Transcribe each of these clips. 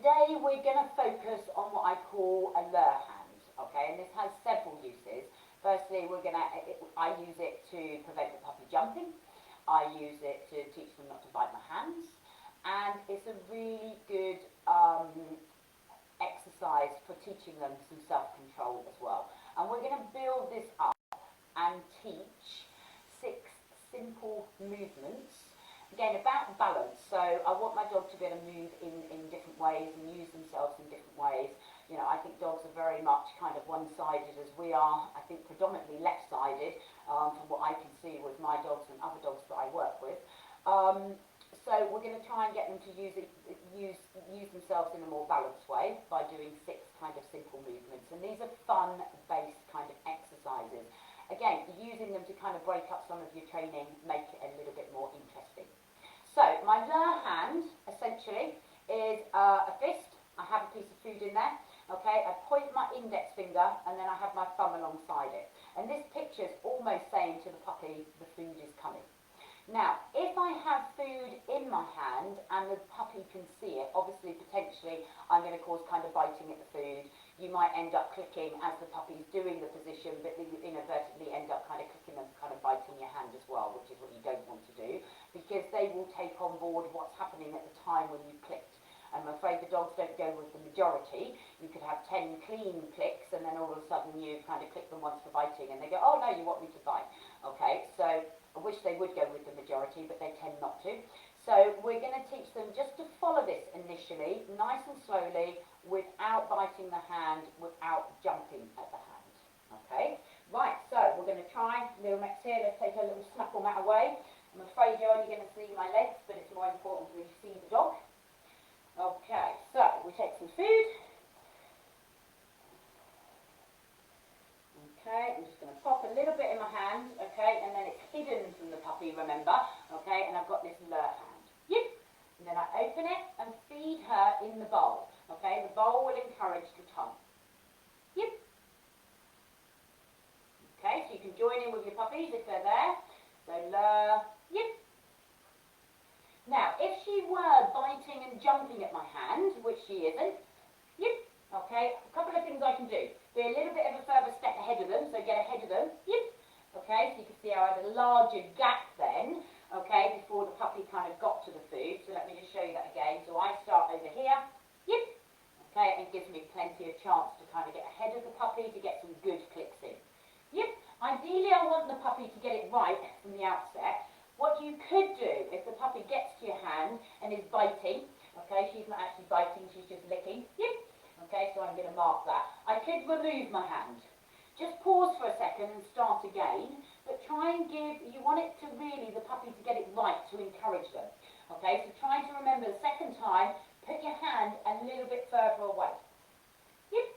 today we're going to focus on what I call a lure hand, okay, and this has several uses. Firstly, I use it to prevent the puppy jumping. I use it to teach them not to bite my hands, and it's a really good exercise for teaching them some self-control as well. And we're going to build this up and teach 6 simple movements, again about balance. So I want my dog to be able to move in different ways and use themselves in different ways. You know, I think dogs are very much kind of one-sided as we are. I think predominantly left-sided from what I can see with my dogs and other dogs that I work with. So we're going to try and get them to use themselves in a more balanced way by doing 6 kind of simple movements. And these are fun-based kind of exercises. Again, using them to kind of break up some of your training, make it a little bit more interesting. So my lure hand, essentially, is a fist. I have a piece of food in there. Okay, I point my index finger and then I have my thumb alongside it. And this picture is almost saying to the puppy, the food is coming. Now, if I have food in my hand and the puppy can see it, obviously, potentially, I'm going to cause kind of biting at the food. You might end up clicking as the puppy's doing the position, but you inadvertently end up kind of clicking and kind of biting your hand as well, which is what you don't want to do, because they will take on board what's happening at the time when you clicked. I'm afraid the dogs don't go with the majority. You could have 10 clean clicks and then all of a sudden you kind of click them once for biting and they go, oh no, you want me to bite. Okay, so I wish they would go with the majority, but they tend not to. So we're going to teach them just to follow this initially, nice and slowly, without biting the hand, without jumping at the hand. Okay, right, so we're going to try. Little Max here, let's take a little snuffle mat away. I'm afraid you're only going to see my legs, but it's more important that you see the dog. Okay, so we take some food. Okay, I'm just going to pop a little bit in my hand, okay, and then it's hidden from the puppy, remember, okay, and I've got this lure hand. Yep. And then I open it and feed her in the bowl, okay, the bowl will encourage the tongue. Yep. Okay, so you can join in with your puppies if they're there. So lure, yep. Now, if she were biting and jumping at my hand, which she isn't, yep, okay, a couple of things I can do. Be a little bit of a further step ahead of them, so get ahead of them, yep, okay, so you can see I had a larger gap then, okay, before the puppy kind of got to the food, so let me just show you that again. So I start over here, yep, okay, and it gives me plenty of chance to kind of get ahead of the puppy to get some good clicks in, yep. Ideally, I want the puppy to get it right from the outset. What you could do, if the puppy gets to your hand and is biting, okay, she's not actually biting, she's just licking, yep, okay, so I'm going to mark that. I could remove my hand. Just pause for a second and start again, but try and you want it to really, the puppy to get it right to encourage them, okay, so try to remember the second time, put your hand a little bit further away, yep.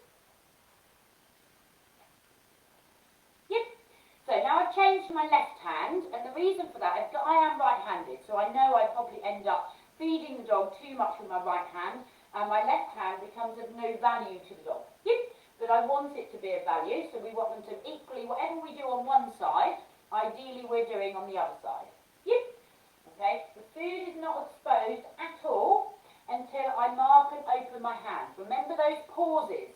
So now I've changed to my left hand, and the reason for that is that I am right-handed, so I know I probably end up feeding the dog too much with my right hand, and my left hand becomes of no value to the dog. Yep. But I want it to be of value, so we want them to equally, whatever we do on one side, ideally we're doing on the other side. Yep. Okay, the food is not exposed at all until I mark and open my hand. Remember those pauses.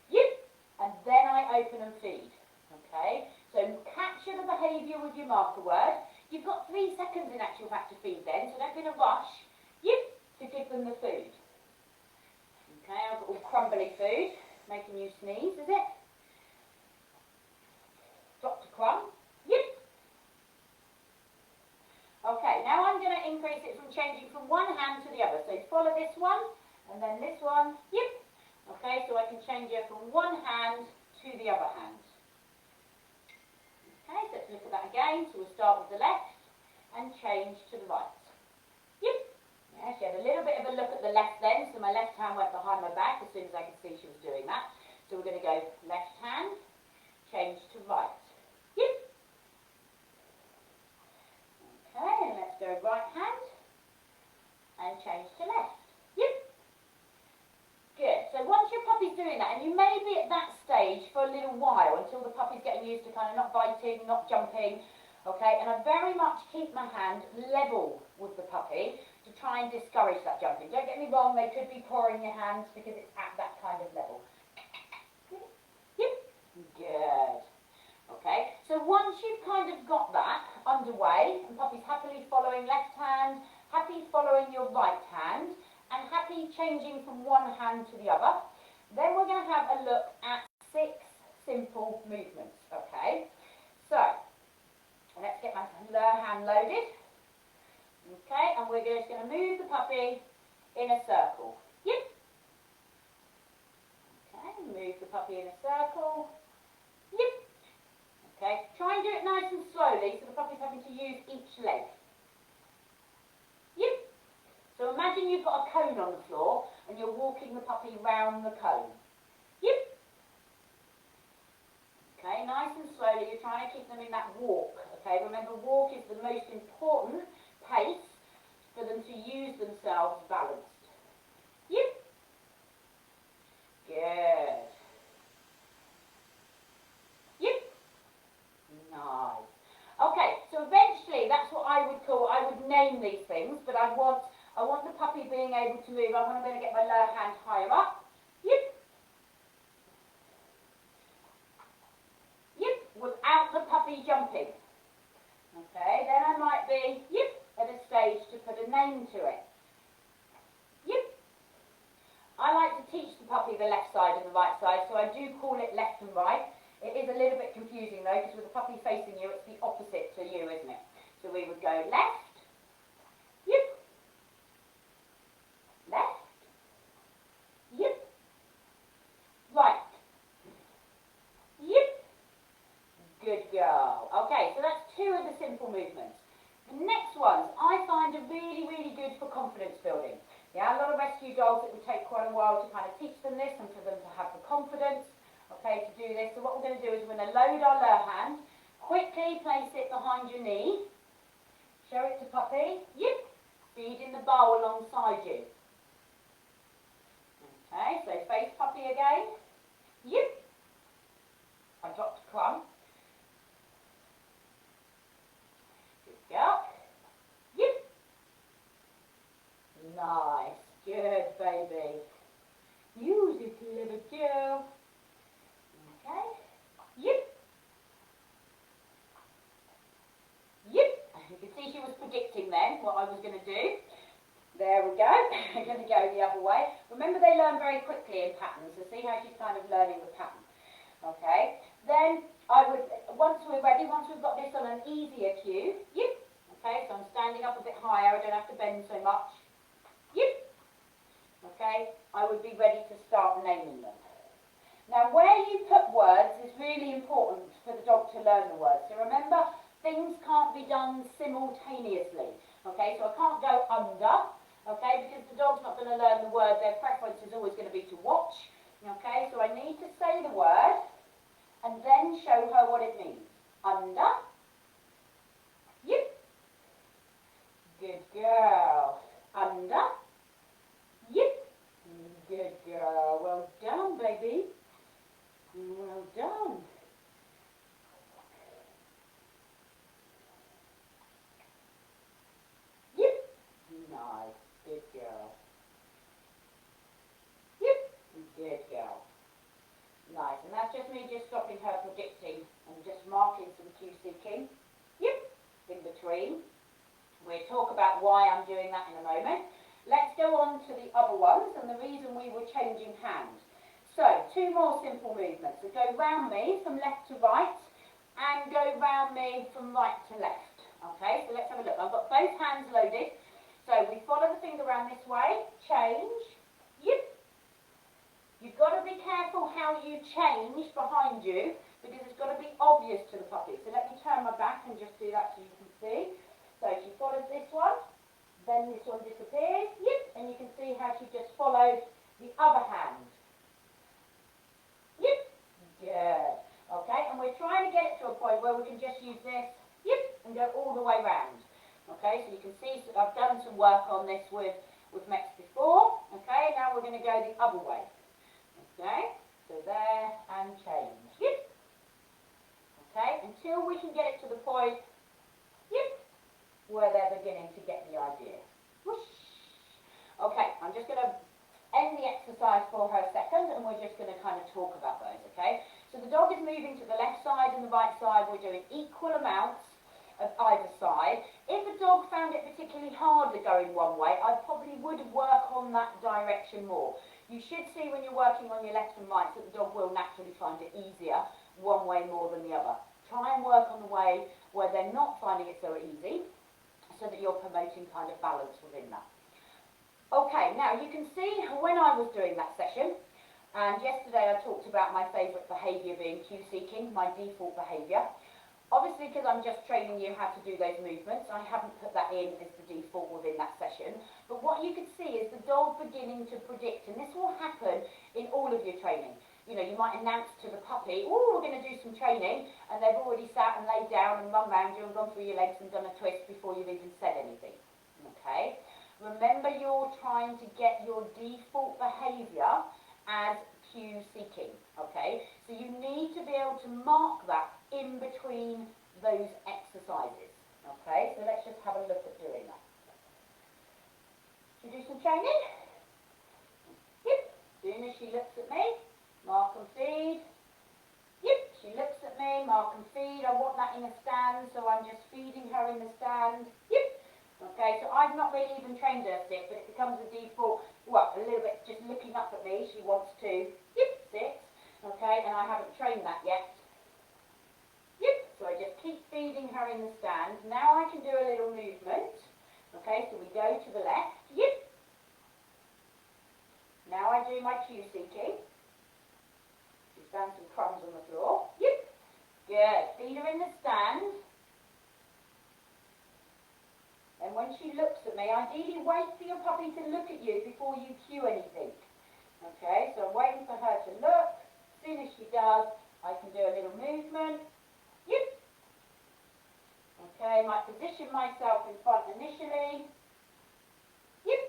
Yep. And then I open and feed. Okay. So capture the behaviour with your marker word. You've got 3 seconds in actual fact to feed then, so don't be in a rush. Yep, to give them the food. Okay, I've got all crumbly food, making you sneeze, is it? Dropped a crumb. Yep. Okay, now I'm going to increase it from changing from one hand to the other. So follow this one, and then this one. Yep. Okay, so I can change it from one hand to the other hand. Okay, so let's look at that again. So we'll start with the left and change to the right. Yep. Yeah, she had a little bit of a look at the left then, so my left hand went behind my back as soon as I could see she was doing that. So we're going to go left hand, change to right. Yep. Okay, and let's go right hand and change to left. Yep. Good. So once your puppy's doing that, and you may be at that stage for a little while until the puppy's getting used to kind of not biting, not jumping, Okay, and I very much keep my hand level with the puppy to try and discourage that jumping. Don't get me wrong, they could be pawing your hands because it's at that kind of level. Yep, good. Okay, so once you've kind of got that underway, and puppy's happily following left hand, happy following your right hand, and happy changing from one hand to the other, then we're going to have a look at 6 simple movements, okay? So, let's get my hand loaded. Okay, and we're just going to move the puppy in a circle. Yep. Okay, move the puppy in a circle. Yep. Okay, try and do it nice and slowly so the puppy's having to use each leg. Yep. So imagine you've got a cone on the floor and you're walking the puppy round the cone. Yep. Okay, nice and slowly, you're trying to keep them in that walk. Okay, remember walk is the most important pace for them to use themselves balanced. Yep. Good. Yep. Nice. Okay, so eventually that's what I would name these things, but I want the puppy being able to move. I'm going to get my lower hand higher up. Yep. Yep, without the puppy jumping. Okay, then I might be, yep, at a stage to put a name to it. Yep. I like to teach the puppy the left side and the right side, so I do call it left and right. It is a little bit confusing though, because with the puppy facing you, it's the opposite to you, isn't it? So we would go left, yep, left, yep, right, yep. Good girl. Okay, so that's 2 of the simple movements. The next ones I find are really, really good for confidence building. Yeah, a lot of rescue dogs, it would take quite a while to kind of teach them this and for them to have the confidence, okay, to do this. So what we're going to do is we're going to load our lower hand, quickly place it behind your knee, show it to puppy, yep, feed in the bowl alongside you. Okay, so face puppy again, yep, I dropped a crumb. Yep. Yep. Nice. Good, baby. Use it, little girl. Okay. Yep. Yep. You can see she was predicting then what I was going to do. There we go. I'm going to go the other way. Remember, they learn very quickly in patterns, so see how she's kind of learning the pattern. Okay. Then I would, once we're ready, once we've got this on an easier cue, yep. Okay, so I'm standing up a bit higher, I don't have to bend so much. Yep. Okay, I would be ready to start naming them. Now, where you put words is really important for the dog to learn the words. So remember, things can't be done simultaneously. Okay, so I can't go under, okay, because the dog's not going to learn the word. Their preference is always going to be to watch. Okay, so I need to say the word and then show her what it means. Under. Yep. Good girl. Under. Yep. Good girl. Well done, baby. Well done. Yep. Nice. Good girl. Yep. Good girl. Nice. And that's just me just stopping her predicting and just marking some cue seeking. Yep. In between. We'll talk about why I'm doing that in a moment. Let's go on to the other ones and the reason we were changing hands. So, 2 more simple movements. So go round me from left to right and go round me from right to left. Okay, so let's have a look. I've got both hands loaded. So we follow the finger around this way, change, yep. You've got to be careful how you change behind you because it's got to be obvious to the puppy. So let me turn my back and just do that so you can see. So she follows this one, then this one disappears, yep, and you can see how she just followed the other hand. Yep, good. Okay, and we're trying to get it to a point where we can just use this, yep, and go all the way round. Okay, so you can see so I've done some work on this with Mex before. Okay, now we're going to go the other way. Okay, so there and change. Yep. Okay, until we can get it to the point yip, where they're beginning to get the idea. Whoosh. Okay, I'm just going to end the exercise for her a second, and we're just going to kind of talk about those, okay? So the dog is moving to the left side and the right side. We're doing equal amounts of either side. If a dog found it particularly hard going one way, I probably would work on that direction more. You should see when you're working on your left and right that the dog will naturally find it easier one way more than the other. Try and work on the way where they're not finding it so easy, so that you're promoting kind of balance within that. Okay, now you can see when I was doing that session, and yesterday I talked about my favourite behaviour being cue seeking, my default behaviour. Obviously, because I'm just training you how to do those movements, I haven't put that in as the default within that session. But what you can see is the dog beginning to predict, and this will happen in all of your training. You know, you might announce to the puppy, oh, we're going to do some training, and they've already sat and laid down and run round you and gone through your legs and done a twist before you've even said anything. Okay? Remember, you're trying to get your default behaviour as cue seeking, okay? So you need to be able to mark that in between those exercises, okay? So let's just have a look at doing that. Should we do some training? Yep. Soon as she looks at me, mark and feed. Yep, she looks at me, mark and feed. I want that in a stand, so I'm just feeding her in the stand. Yep. Okay, so I've not really even trained her sit, but it becomes a default, well, a little bit just looking up at me. She wants to, yep, sit, okay, and I haven't trained that yet. Yep, so I just keep feeding her in the stand. Now I can do a little movement. Okay, so we go to the left, yep. Now I do my cue seeking. She's found some crumbs on the floor, yep. Good, feed her in the stand. And when she looks at me, ideally wait for your puppy to look at you before you cue anything. Okay, so I'm waiting for her to look. As soon as she does, I can do a little movement. Yep. Okay, might position myself in front initially. Yep.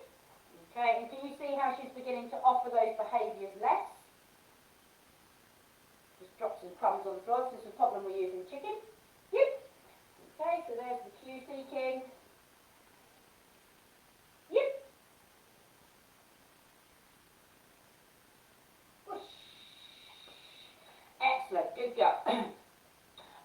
Okay, and can you see how she's beginning to offer those behaviours less? Just drop some crumbs on the floor. This is a problem we're using chicken. Yep. Okay, so there's the cue seeking. Yep. Excellent, good go.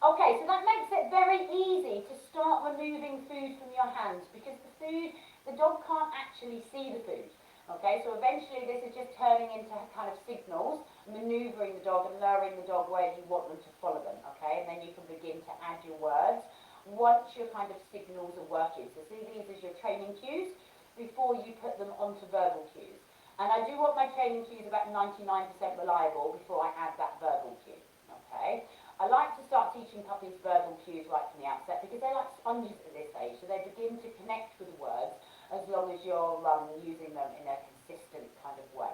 Okay, so that makes it very easy to start removing food from your hands, because the dog can't actually see the food. Okay, so eventually this is just turning into kind of signals, manoeuvring the dog and luring the dog where you want them to follow them. Okay, and then you can begin to add your words once your kind of signals are working. So see these as your training cues before you put them onto verbal cues. And I do want my training cues about 99% reliable before I add that verbal cue. Okay. I like to start teaching puppies verbal cues right from the outset, because they're like sponges at this age, so they begin to connect with words as long as you're using them in a consistent kind of way.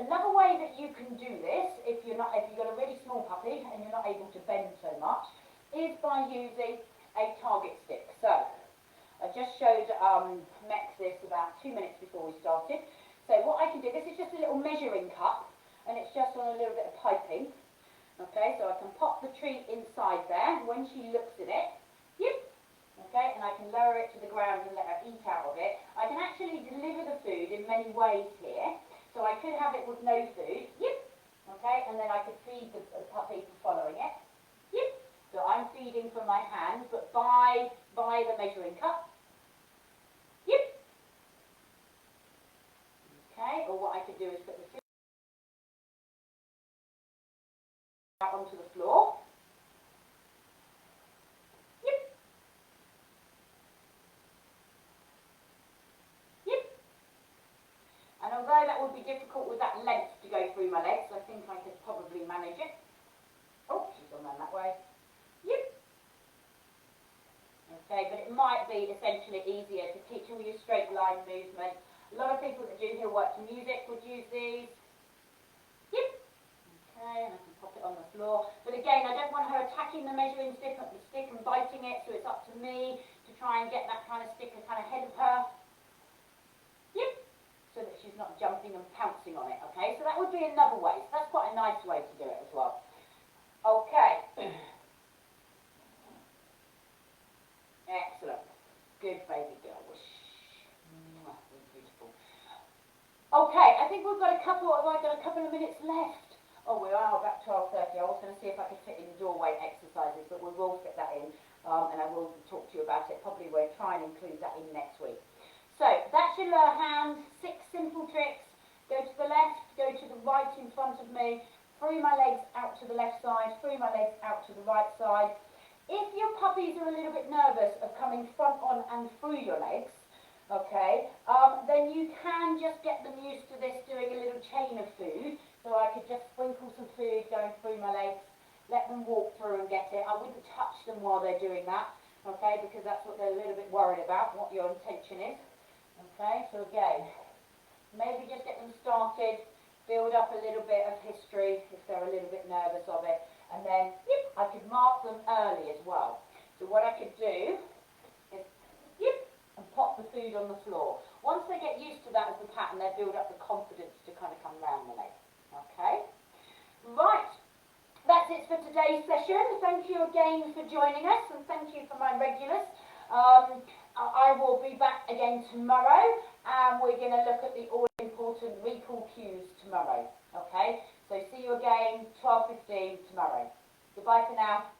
Another way that you can do this, if you've got a really small puppy and you're not able to bend so much, is by using a target stick. So I just showed Mex this about 2 minutes before we started. So what I can do, this is just a little measuring cup, and it's just on a little bit of piping. Okay, so I can pop the treat inside there. When she looks at it, yep, okay, and I can lower it to the ground and let her eat out of it. I can actually deliver the food in many ways here. So I could have it with no food, yep, okay, and then I could feed the puppy for following it, yep. So I'm feeding from my hand, but by the measuring cup, yep. Okay, or what I could do is put the food out onto the floor. Yep. Yep. And although that would be difficult with that length to go through my legs, I think I could probably manage it. Oh, she's gone down that way. Yep. Okay, but it might be essentially easier to teach all your straight line movement. A lot of people that do hill work to music would use these. Yep. Okay, and I can pop it on the floor. But again, I don't want her attacking the measuring stick and biting it, so it's up to me to try and get that kind of stick kind of ahead of her. Yep. So that she's not jumping and pouncing on it, okay? So that would be another way. So that's quite a nice way to do it as well. Okay. we go. Beautiful. Okay, I think we've got a couple of minutes left. Oh, we are about 12:30. I was going to see if I could fit in doorway exercises, but we will fit that in, and I will talk to you about it. Probably we'll try and include that in next week. So that's your lower hand. 6 simple tricks. Go to the left, go to the right in front of me, through my legs out to the left side, through my legs out to the right side. If your puppies are a little bit nervous of coming front on and through your legs, okay, then you can just get them used to this, doing a little chain of food. So I could just sprinkle some food going through my legs, let them walk through and get it. I wouldn't touch them while they're doing that, okay, because that's what they're a little bit worried about, what your intention is. Okay, so again, maybe just get them started, build up a little bit of history if they're a little bit nervous of it, and then I could mark them early as well. So what I could do is and pop the food on the floor. Once they get used to that as the pattern, they build up the confidence to kind of come round the leg. Okay? Right. That's it for today's session. Thank you again for joining us, and thank you for my regulars. I will be back again tomorrow, and we're going to look at the all-important recall cues tomorrow. Okay? So see you again 12:15 tomorrow. Goodbye for now.